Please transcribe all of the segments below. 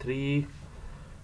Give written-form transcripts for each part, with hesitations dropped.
3,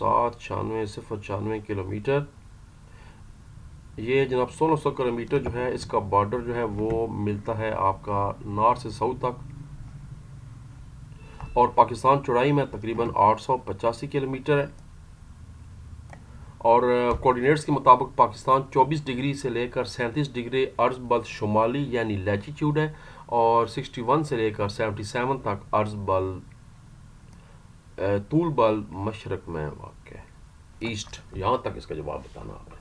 796,096 kilometre. یہ جناب 1600 kilometre جو ہے اس کا بارڈر جو ہے وہ ملتا ہے آپ کا نارتھ سے ساؤتھ تک, اور پاکستان چوڑائی میں تقریباً 885 کلومیٹر ہے. اور کوآرڈینیٹس کے مطابق پاکستان 24 ڈگری سے لے کر 37 ڈگری عرض بل شمالی یعنی لیٹیچیوڈ ہے, اور 61 سے لے کر 77 تک عرض بل طول بل مشرق میں واقع ہے, ایسٹ. یہاں تک اس کا جواب بتانا آپ نے.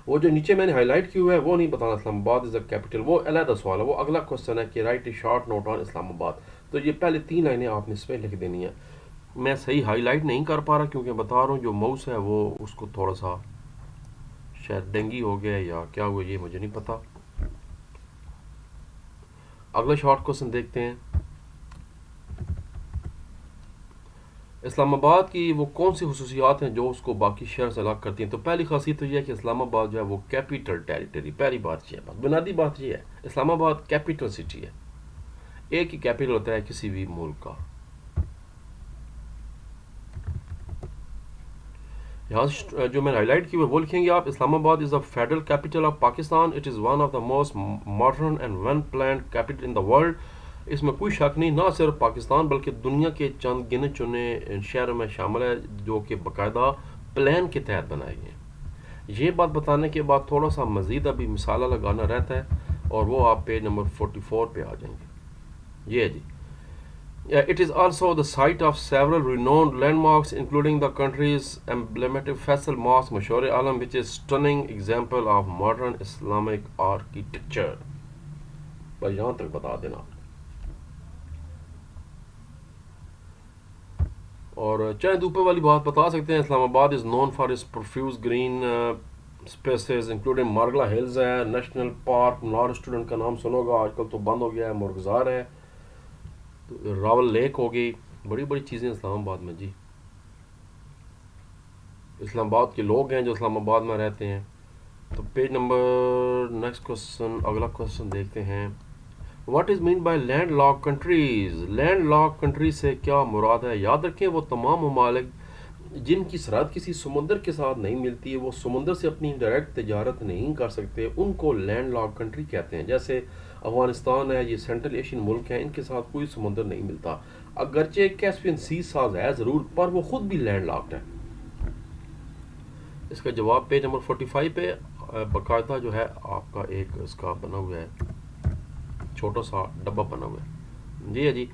وہ جو نیچے میں نے ہائی لائٹ کی ہوا ہے وہ نہیں بتانا اسلام آباد از اے کیپٹل, وہ علیحدہ سوال ہے, وہ اگلا کوشچن ہے کہ right a short note on اسلام آباد. تو یہ پہلے 3 لائنیں آپ نے اس پہ لکھ دینی ہے. میں صحیح ہائی لائٹ نہیں کر پا رہا کیونکہ بتا رہا ہوں جو ماؤس ہے وہ اس کو تھوڑا سا شاید ڈینگی ہو گیا یا کیا ہوا یہ مجھے نہیں پتا. اگلا شارٹ کوشچن دیکھتے ہیں. اسلام آباد کی وہ کون سی خصوصیات ہیں جو اس کو باقی شہر سے الگ کرتی ہیں؟ تو پہلی خاصیت تو یہ ہے کہ اسلام آباد جو ہے وہ کیپیٹل ٹیریٹری. پہلی بات یہ ہے, بنیادی بات یہ ہے, اسلام آباد کیپیٹل سٹی ہے. ایک ہی کیپیٹل ہوتا ہے کسی بھی ملک کا. یہاں سے جو میں نے ہائی لائٹ کی وہ لکھیں گے آپ. Islamabad is the federal capital of Pakistan. It is one of the most modern and well planned capital in the world. اس میں کوئی شک نہیں, نہ صرف پاکستان بلکہ دنیا کے چند گنے چنے شہروں میں شامل ہے جو کہ باقاعدہ پلان کے تحت بنائے گئے ہیں. یہ بات بتانے کے بعد تھوڑا سا مزید ابھی مثالہ لگانا رہتا ہے, اور وہ آپ پیج نمبر 44 پہ آ جائیں گے. یہ جی, it is also the site of several renowned landmarks including the country's emblematic Faisal Mosque مشہور عالم which is stunning example of modern Islamic architecture. بس یہاں تک بتا دینا. اور چاہے دوپے والی بات بتا سکتے ہیں. Islamabad is known for its profuse green spaces including Margalla hills ہے, نیشنل پارک, منار اسٹوڈنٹ کا نام سنو گا, آج کل تو بند ہو گیا ہے, مرغزار ہے, راول لیک ہو گئی, بڑی بڑی چیزیں اسلام آباد میں جی. اسلام آباد کے لوگ ہیں جو اسلام آباد میں رہتے ہیں. تو پیج نمبر نیکسٹ کوشچن, اگلا کوشچن دیکھتے ہیں. What is meant by land lock countries? Land lock country سے کیا مراد ہے؟ یاد رکھیں وہ تمام ممالک جن کی سرحد کسی سمندر کے ساتھ نہیں ملتی ہے, وہ سمندر سے اپنی ڈائریکٹ تجارت نہیں کر سکتے, ان کو لینڈ لاک کنٹری کہتے ہیں. جیسے افغانستان ہے, یہ سینٹرل ایشین ملک ہیں, ان کے ساتھ کوئی سمندر نہیں ملتا, اگرچہ کیسپین سی ساز ہے ضرور, پر وہ خود بھی لینڈ لاکڈ ہے. اس کا جواب پیج نمبر 45 پہ باقاعدہ جو ہے آپ کا ایک اس کا بنا ہوا ہے, چھوٹا سا ڈبہ بنا ہوا ہے. جی ہے جی.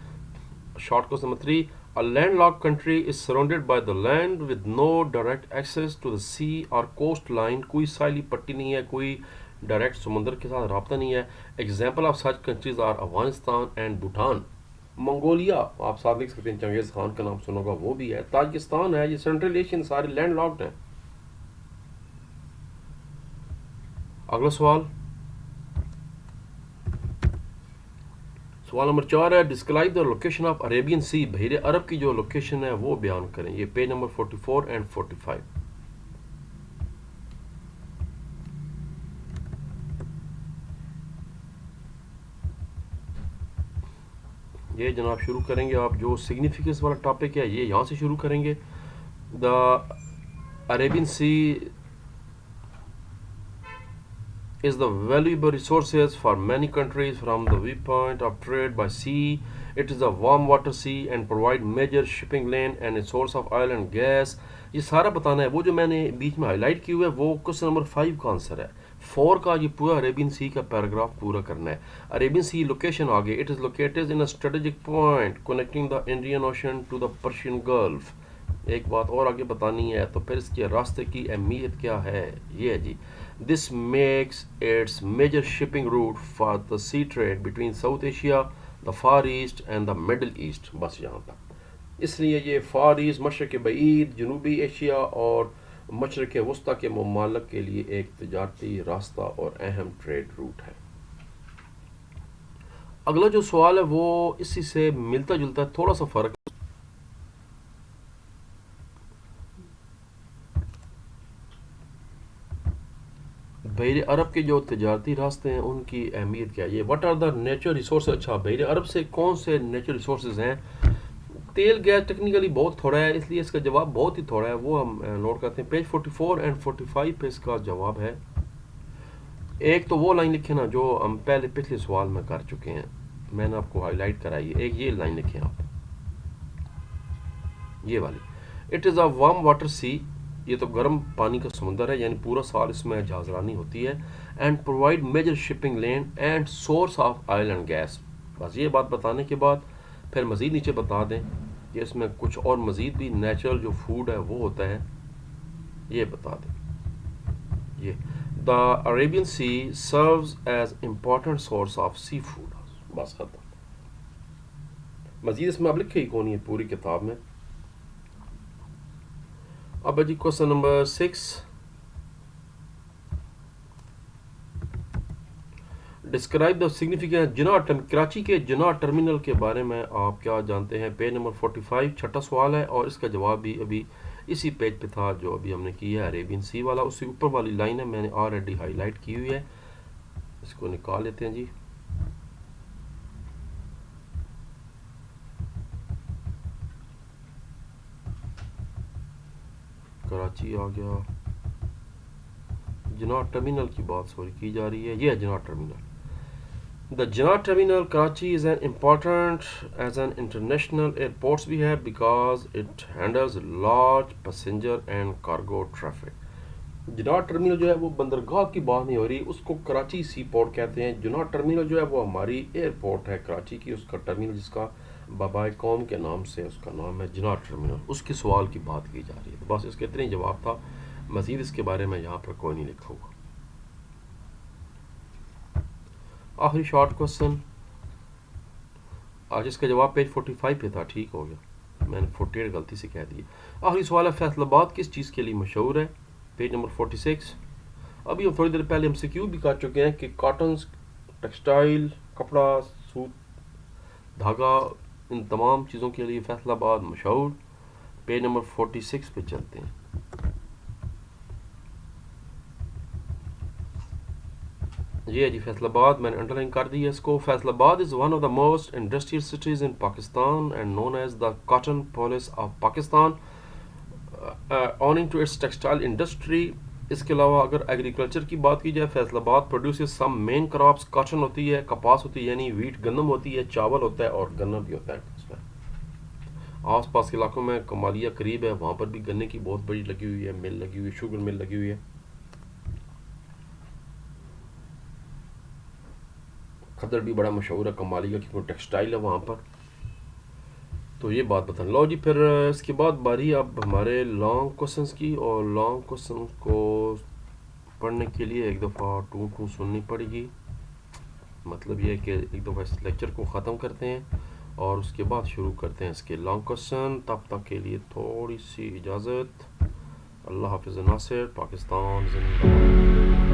Short question number 3. A landlocked country is surrounded by the land with no direct access to the sea or coastline. کوئی ساحلی پٹی نہیں ہے, کوئی ڈائریکٹ سمندر کے ساتھ رابطہ نہیں ہے. Example of such countries are Afghanistan and Bhutan. Mongolia آپ ساتھ لکھ سکتے ہیں, چنگیز خان کا نام سنو گا وہ بھی ہے. تاجکستان ہے, یہ سینٹرل ایشین سارے لینڈ لاکڈ ہیں. اگلا سوال, سوال نمبر 4 ہے. Describe the location of Arabian sea. بحیر عرب کی جو لوکیشن ہے وہ بیان کریں. یہ پیج نمبر 44 اینڈ 45. یہ جناب شروع کریں گے آپ, جو سگنیفیکنس والا ٹاپک ہے یہ یہاں سے شروع کریں گے. The Arabian sea is the valuable resources for many countries from the viewpoint of trade by sea. It is a warm water sea and provide major shipping lane and a source of oil and gas. یہ سارا بتانا ہے. وہ جو میں نے بیچ میں high light کی ہوئے ہے وہ کوسچن نمبر 5 کا آنسر ہے. 4 کا یہ پورا عربین سی کا پیراگراف پورا کرنا ہے. عربین سی لوکیشن آگے. It is located in a strategic point connecting the Indian Ocean to the Persian Gulf. ایک بات اور آگے بتانی ہے, تو پھر اس کے راستے کی اہمیت کیا ہے. یہ ہے جی. This makes its major shipping route for the sea trade between South Asia, the Far East and the Middle East. بس یہاں تک. اس لیے یہ فار ایسٹ, مشرق بعید, جنوبی ایشیا اور مشرق وسطیٰ کے ممالک کے لیے ایک تجارتی راستہ اور اہم ٹریڈ روٹ ہے. اگلا جو سوال ہے وہ اسی سے ملتا جلتا ہے, تھوڑا سا فرق. بحیر عرب کے جو تجارتی راستے ہیں ان کی اہمیت کیا ہے. یہ what are the natural resources. اچھا, بحیر عرب سے کون سے نیچرل ریسورسز ہیں تیل گیس ٹیکنیکلی بہت تھوڑا ہے، اس لیے اس کا جواب بہت ہی تھوڑا ہے، وہ ہم نوٹ کرتے ہیں۔ پیج 44 اینڈ 45 پہ اس کا جواب ہے۔ ایک تو وہ لائن لکھے نا جو ہم پہلے پچھلے سوال میں کر چکے ہیں، میں نے آپ کو ہائی لائٹ کرائی ہے، ایک یہ لائن لکھیں آپ، یہ والی، it is a warm water sea, یہ تو گرم پانی کا سمندر ہے، یعنی پورا سال اس میں جہازرانی ہوتی ہے، and provide major shipping land and source of oil and gas. بس یہ بات بتانے کے بعد پھر مزید نیچے بتا دیں کہ اس میں کچھ اور مزید بھی نیچرل جو فوڈ ہے وہ ہوتا ہے، یہ بتا دیں۔ یہ the Arabian sea serves as important source of sea food, بس ختم، مزید اس میں اب لکھے ہی کون ہے پوری کتاب میں۔ اب جی question number 6، describe the significance Jinnah Karachi کے جناح ٹرمینل کے بارے میں آپ کیا جانتے ہیں؟ پیج نمبر 45 چھٹا سوال ہے، اور اس کا جواب بھی ابھی اسی پیج پہ تھا جو ابھی ہم نے کیا ہے، عربین سی والا، اس سے اوپر والی لائن ہے، میں نے آلریڈی ہائی لائٹ کی ہوئی ہے، اس کو نکال لیتے ہیں جی۔ کراچی آ گیا، جناح ٹرمینل کی بات سوری کی جا رہی ہے، یہ ہے جناح terminal. The Jinnah Terminal Karachi is an important as an international airport بھی ہے because it handles large passenger and cargo traffic۔ Jinnah terminal جو ہے وہ بندرگاہ کی بات نہیں ہو رہی، اس کو کراچی سی پورٹ کہتے ہیں۔ جناح ٹرمینل جو ہے وہ ہماری ایئرپورٹ ہے کراچی کی، اس کا ٹرمینل جس کا بابائے قوم کے نام سے اس کا نام ہے جناح ٹرمینل، اس کے سوال کی بات کی جا رہی ہے۔ بس اس کے اتنے جواب تھا، مزید اس کے بارے میں یہاں پر کوئی نہیں لکھا ہوا۔ آخری شارٹ کوسچن، آج اس کا جواب پیج 45 پہ تھا، ٹھیک ہو گیا، میں نے 48 غلطی سے کہہ دی۔ آخری سوال ہے، فیصل آباد کس چیز کے لیے مشہور ہے؟ Page number 46۔ ابھی ہم تھوڑی دیر پہلے ہم سے کیوں بھی کر چکے ہیں کہ کاٹنز، ٹیکسٹائل، کپڑا، سوت، دھاگا، ان تمام چیزوں کے لیے فیصل آباد مشہور۔ پیج نمبر 46 پہ چلتے ہیں۔ یہ ہے جی فیصل آباد، میں نے انڈر لائن کر دی ہے اس کو۔ Faisalabad is one of the most industrial cities in Pakistan and known as the cotton polis of Pakistan owing to its textile industry. اس کے علاوہ اگر ایگریکلچر کی بات کی جائے، فیصل آباد پروڈیوسز سم مین کراپس، کاٹن ہوتی ہے، کپاس ہوتی ہے یعنی ویٹ گندم ہوتی ہے، چاول ہوتا ہے اور گنا بھی ہوتا ہے اس میں۔ آس پاس کے علاقوں میں کمالیہ قریب ہے، وہاں پر بھی گنے کی بہت بڑی لگی ہوئی ہے، مل لگی ہوئی ہے، شوگر مل لگی ہوئی ہے۔ خدر بھی بڑا مشہور ہے کمالیہ کی، کوئی ٹیکسٹائل ہے وہاں پر، تو یہ بات بتا لو جی۔ پھر اس کے بعد باری اب ہمارے لانگ کوسچنس کی، اور لانگ کوسچن کو پڑھنے کے لیے ایک دفعہ ٹو ٹو سننی پڑے گی، مطلب یہ ہے کہ ایک دفعہ اس لیکچر کو ختم کرتے ہیں اور اس کے بعد شروع کرتے ہیں اس کے لانگ کوسچن۔ تب تک کے لیے تھوڑی سی اجازت، اللہ حافظ ناصر، پاکستان زندہ باد۔